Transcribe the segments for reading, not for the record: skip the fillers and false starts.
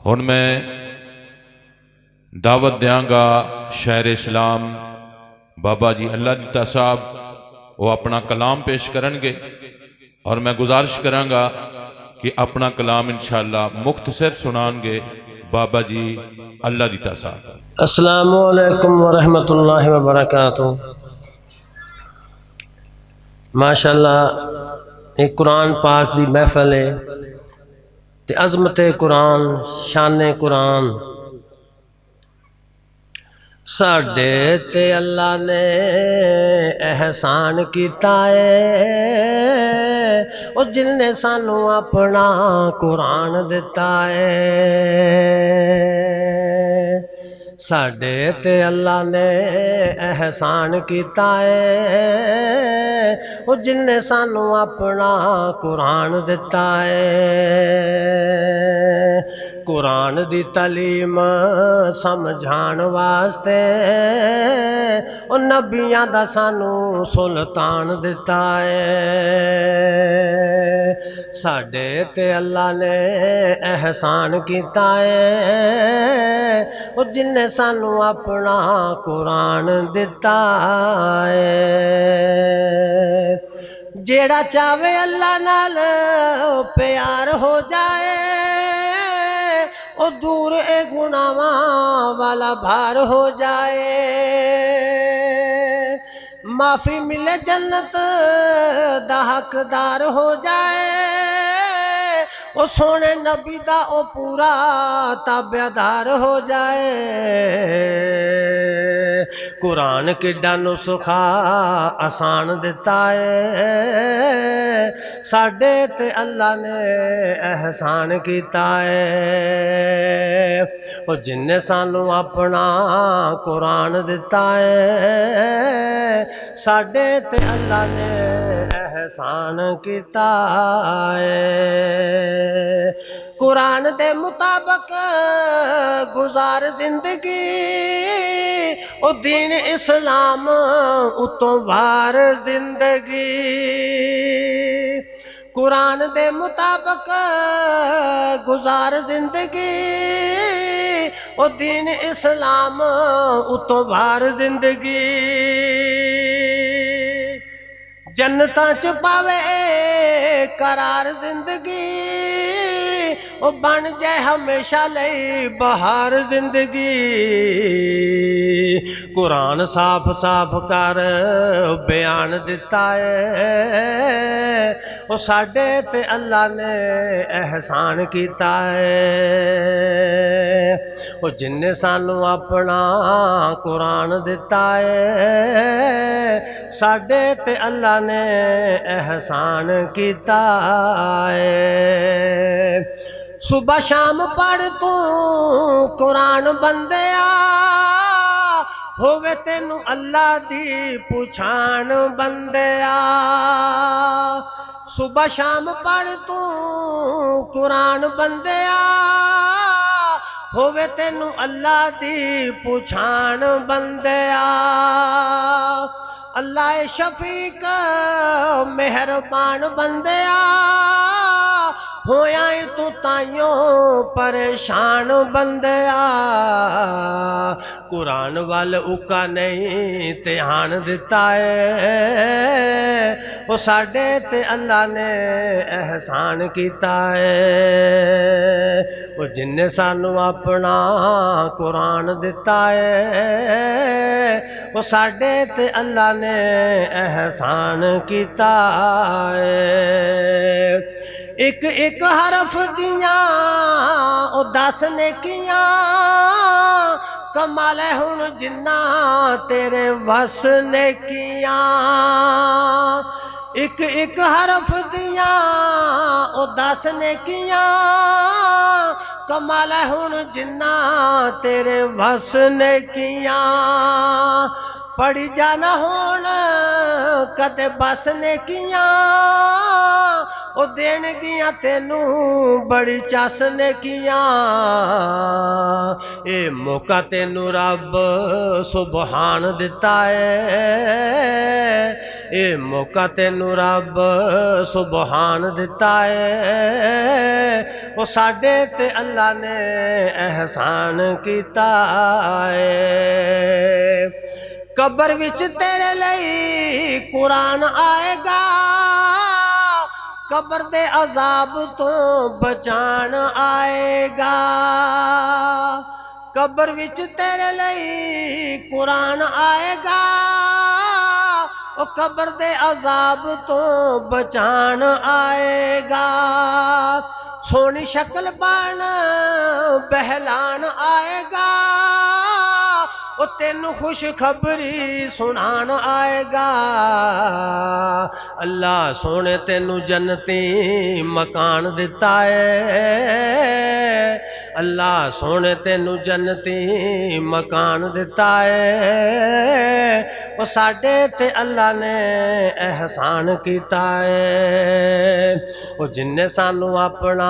हुण मैं दावत देंगा शहर इस्लाम बाबा जी अल्लाह दिता साहब वो अपना कलाम पेश करेंगे और मैं गुजारिश करांगा कि अपना कलाम इंशाअल्लाह मुख्तसर सुनाएंगे बाबा जी अल्लाह दिता साहब। अस्सलामु अलैकुम वरहमतुल्लाहि वबरकातुहू। माशाअल्लाह एक कुरान पाक दी महफल है ते अज़मत कुरान शान कुरान साडे ते अल्लाह ने एहसान कीता है ओ जिन्ने सानू अपना कुरान दिता है। साडे ते अल्लाह ने एहसान कीता है ओ जिन्ने सानू अपना कुरान दिता है। कुरान दी तालीम समझाण वास्ते ओ नबियां दा सानू सुल्तान दिता है। साडे ते अल्लाह ने एहसान कीता है ओ जिन्ने सानू अपना कुरान दिता है। जेड़ा चावे अल्लाह नाल प्यार हो जाए ओ दूर ए गुनावां वाला भार हो जाए। माफ़ी मिले जन्नत दा हकदार हो जाए ओ सोने नबी दा ओ पूरा ताबेदार हो जाए। कुरान किड्डा नुस्खा आसान दिता है साडे ते अल्लाह ने एहसान कीता है ओ जिन्ने सानू अपना कुरान दिता है साडे ते अल्लाह ने एहसान कीता है। कुरान दे मुताबिक गुजार जिंदगी ओ दीन इस्लाम उतों वार जिंदगी। कुरान दे मुताबिक गुजार जिंदगी ओ दीन इस्लाम उतों वार जिंदगी। जन्नतां च पावे करार जिंदगी ओ बन जाए हमेशा लई बहार जिंदगी। कुरान साफ साफ कर बयान दिता है ओ साडे ते अल्लाह ने एहसान कीता है ओ जिन्ने सानू अपना कुरान दिता है साडे ते अल्लाह ने एहसान कीता है। सुबह शाम पढ़ तू कुरान बंदिया होवे तेनू अल्लाह दी पुछाण बंदिया। सुबह शाम पढ़ तू कुरान बंदिया होवे तेनू अल्लाह दी पुछाण बंदिया। अल्लाह शफीक मेहरबान बंदिया होया तू ताइयों परेशान बंदिया। कुरान वाल उका नहीं ध्यान दिता है वो साडे ते अल्लाह ने एहसान कीता है वो जिन्ने सानू अपना कुरान दिता है वो साडे ते अल्लाह ने एहसान कीता है। एक एक हरफ दियां ओ 10 नेकियां कमाल है हुण जिन्ना तेरे वस नेकियां। एक एक हरफ दियां ओ 10 नेकियां कमाल है हुण जिन्ना तेरे वस नेकियां। पढ़ी जाना हुण कदे बस नेकियां ਉਹ ਦੇਣਗੀਆਂ ਤੈਨੂੰ ਬੜੀ ਚਸ ਨੇਕੀਆਂ। ਇਹ ਮੌਕਾ ਤੈਨੂੰ ਰੱਬ ਸੁਭਾਨ ਦਿੱਤਾ ਏ, ਇਹ ਮੌਕਾ ਤੈਨੂੰ ਰੱਬ ਸੁਭਾਨ ਦਿੱਤਾ ਏ। ਉਹ ਸਾਡੇ ਤੇ ਅੱਲਾ ਨੇ ਅਹਿਸਾਨ ਕੀਤਾ ਏ। ਕਬਰ ਵਿੱਚ ਤੇਰੇ ਲਈ ਕੁਰਾਨ ਆਏਗਾ, ਕਬਰ ਦੇ ਅਜ਼ਾਬ ਤੋਂ ਬਚਾਣ ਆਏਗਾ। ਕਬਰ ਵਿੱਚ ਤੇਰੇ ਲਈ ਕੁਰਾਨ ਆਏਗਾ, ਉਹ ਕਬਰ ਦੇ ਅਜ਼ਾਬ ਤੋਂ ਬਚਾਣ ਆਏਗਾ। ਸੋਹਣੀ ਸ਼ਕਲ ਬਣ ਬਹਿਲਾਨ ਆਏਗਾ, ਉਹ ਤੈਨੂੰ ਖੁਸ਼ਖਬਰੀ ਸੁਣਾਣ ਆਏਗਾ। ਅੱਲਾ ਸੋਹਣੇ ਤੈਨੂੰ ਜੰਨਤੀ ਮਕਾਨ ਦਿੱਤਾ ਏ, ਅੱਲਾ ਸੋਹਣੇ ਤੈਨੂੰ ਜੰਨਤੀ ਮਕਾਨ ਦਿੱਤਾ ਏ। ਉਹ ਸਾਡੇ ਤੇ ਅੱਲਾ ਨੇ ਅਹਿਸਾਨ ਕੀਤਾ ਏ। ਉਹ ਜਿੰਨੇ ਸਾਨੂੰ ਆਪਣਾ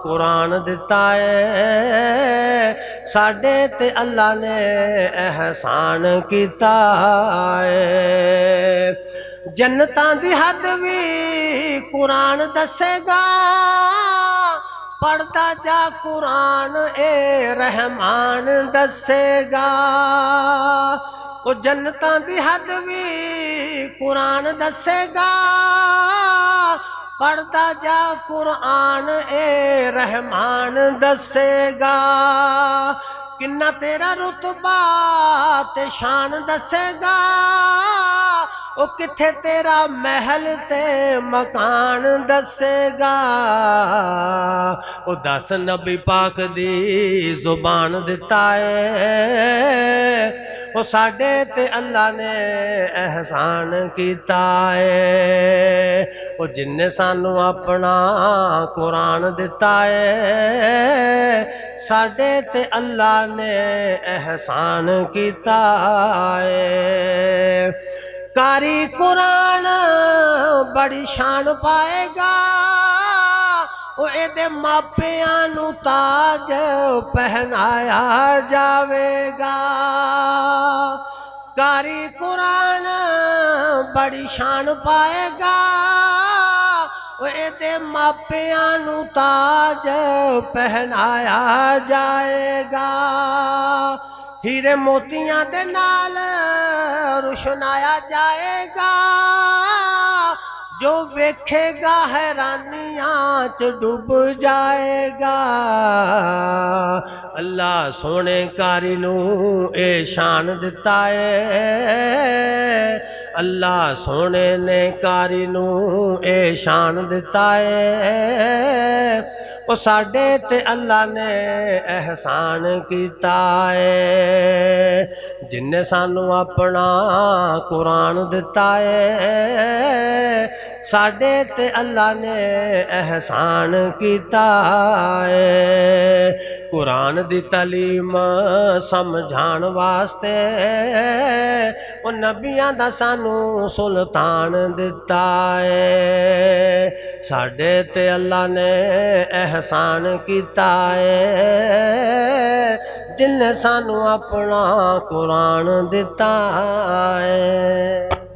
ਕੁਰਾਨ ਦਿੱਤਾ ਏ, ਸਾਡੇ ਤੇ ਅੱਲਾ ਨੇ ਅਹਿਸਾਨ ਕੀਤਾ ਏ। ਜੰਨਤਾਂ ਦੀ ਹੱਦ ਵੀ ਕੁਰਾਨ ਦੱਸੇਗਾ, ਪੜਦਾ ਜਾ ਕੁਰਾਨ ਏ ਰਹਿਮਾਨ ਦੱਸੇਗਾ। ਉਹ ਜੰਨਤਾਂ ਦੀ ਹੱਦ ਵੀ ਕੁਰਾਨ ਦੱਸੇਗਾ, ਪੜਦਾ ਜਾ ਕੁਰਾਨ ਏ ਰਹਿਮਾਨ ਦੱਸੇਗਾ। ਕਿੰਨਾ ਤੇਰਾ ਰੁਤਬਾ ਤੇ ਸ਼ਾਨ ਦੱਸੇਗਾ, ਉਹ ਕਿੱਥੇ ਤੇਰਾ ਮਹਿਲ ਤੇ ਮਕਾਨ ਦੱਸੇਗਾ। ਉਹ 10 ਨਬੀ ਪਾਕ ਦੀ ਜ਼ੁਬਾਨ ਦਿੱਤਾ ਏ, ਉਹ ਸਾਡੇ ਤੇ ਅੱਲਾ ਨੇ ਅਹਿਸਾਨ ਕੀਤਾ ਏ। ਉਹ ਜਿੰਨੇ ਸਾਨੂੰ ਆਪਣਾ ਕੁਰਾਨ ਦਿੱਤਾ ਏ, ਸਾਡੇ ਤੇ ਅੱਲਾ ਨੇ ਅਹਿਸਾਨ ਕੀਤਾ ਏ। ਕਾਰੀ ਕੁਰਾਨ ਬੜੀ ਸ਼ਾਨ ਪਾਏਗਾ, ਉਹ ਇਹਦੇ ਮਾਪਿਆਂ ਨੂੰ ਤਾਜ ਪਹਿਨਾਇਆ ਜਾਵੇਗਾ। ਕਾਰੀ ਕੁਰਾਨ ਬੜੀ ਸ਼ਾਨ ਪਾਏਗਾ, ਉਹ ਇਹਦੇ ਮਾਪਿਆਂ ਨੂੰ ਤਾਜ ਪਹਿਨਾਇਆ ਜਾਏਗਾ। ਹੀਰੇ ਮੋਤੀਆਂ ਦੇ ਨਾਲ ਰੁਸ਼ਨਾਇਆ ਜਾਏਗਾ, जो वेखेगा हैरानियां च डूब जाएगा। अल्लाह सोने कारी नू ए शान दिता है, अल्लाह सोने ने कारी नू ए शान दिता है। वो साडे ते अल्लाह ने एहसान कीता है, जिन्ने सानू अपना कुरान दिता है, साडे ते अल्लाह ने एहसान कीता है। कुरान दी तालीम समझाण वास्ते वो नबियां दा सानू सुल्तान दिता है। साडे ते अल्लाह ने एहसान कीता है, जिन्ने सानू अपना कुरान दिता है।